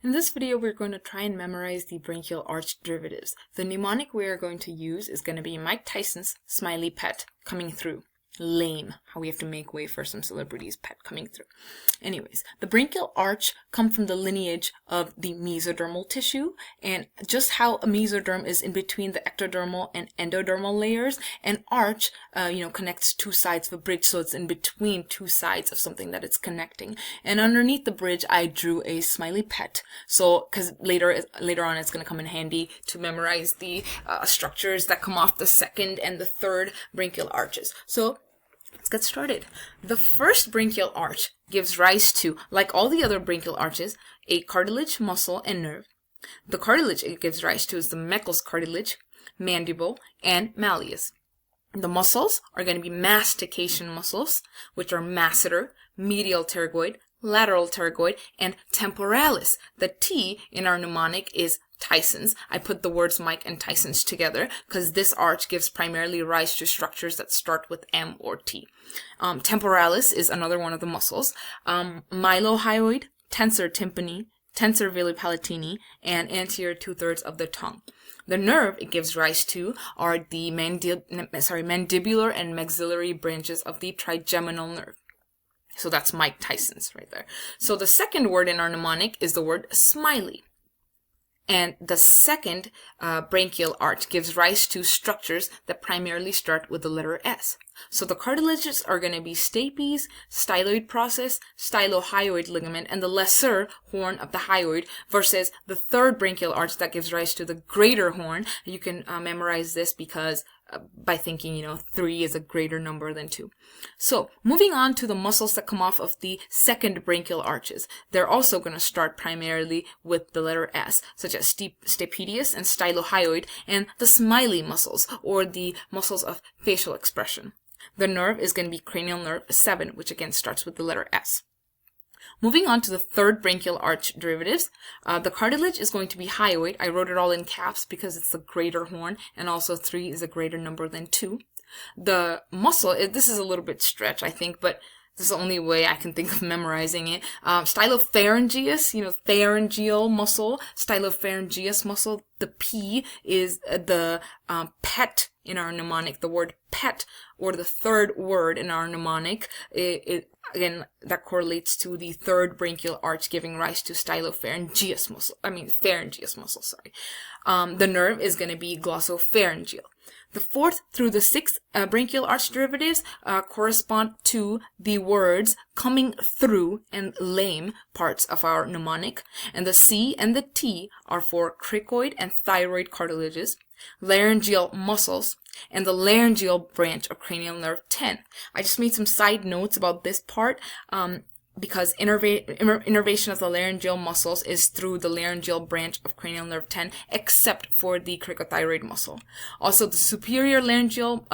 In this video, we're going to try and memorize the branchial arch derivatives. The mnemonic we are going to use is going to be Mike Tyson's smiley pet coming through. Lame. How we have to make way for some celebrities' pet coming through. Anyways, the branchial arch come from the lineage of the mesodermal tissue, and just how a mesoderm is in between the ectodermal and endodermal layers, an arch, connects two sides of a bridge, so it's in between two sides of something that it's connecting. And underneath the bridge, I drew a smiley pet. So, because later on, it's going to come in handy to memorize the structures that come off the second and the third branchial arches. So, let's get started. The first branchial arch gives rise to, like all the other branchial arches, a cartilage, muscle, and nerve. The cartilage it gives rise to is the Meckel's cartilage, mandible, and malleus. The muscles are going to be mastication muscles, which are masseter, medial pterygoid, lateral pterygoid, and temporalis. The T in our mnemonic is Tyson's. I put the words Mike and Tyson's together because this arch gives primarily rise to structures that start with M or T. Temporalis is another one of the muscles. Mylohyoid, tensor tympani, tensor veli-palatini, and anterior 2/3 of the tongue. The nerve it gives rise to are the mandibular and maxillary branches of the trigeminal nerve. So that's Mike Tyson's right there. So the second word in our mnemonic is the word smiley. And the second branchial arch gives rise to structures that primarily start with the letter S. So the cartilages are going to be stapes, styloid process, stylohyoid ligament, and the lesser horn of the hyoid, versus the third branchial arch that gives rise to the greater horn. You can memorize this because by thinking, 3 is a greater number than 2. So, moving on to the muscles that come off of the second branchial arches. They're also going to start primarily with the letter S, such as stapedius and stylohyoid, and the smiley muscles, or the muscles of facial expression. The nerve is going to be cranial nerve 7, which again starts with the letter S. Moving on to the third branchial arch derivatives, the cartilage is going to be hyoid. I wrote it all in caps because it's the greater horn, and also 3 is a greater number than 2. The muscle, this is a little bit stretch, I think, but this is the only way I can think of memorizing it. Stylopharyngeus, pharyngeal muscle, stylopharyngeus muscle. The P is the pet in our mnemonic, the word pet, or the third word in our mnemonic. Again, that correlates to the third branchial arch giving rise to stylopharyngeus muscle. Pharyngeus muscle, sorry. The nerve is going to be glossopharyngeal. The fourth through the sixth branchial arch derivatives correspond to the words coming through and lame parts of our mnemonic. And the C and the T are for cricoid and thyroid cartilages, laryngeal muscles, and the laryngeal branch of cranial nerve 10. I just made some side notes about this part because innervation of the laryngeal muscles is through the laryngeal branch of cranial nerve 10, except for the cricothyroid muscle. Also, the superior laryngeal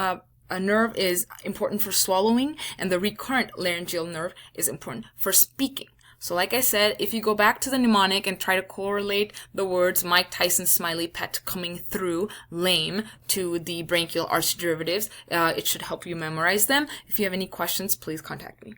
nerve is important for swallowing, and the recurrent laryngeal nerve is important for speaking. So like I said, if you go back to the mnemonic and try to correlate the words Mike Tyson's smiley pet coming through lame to the branchial arch derivatives, it should help you memorize them. If you have any questions, please contact me.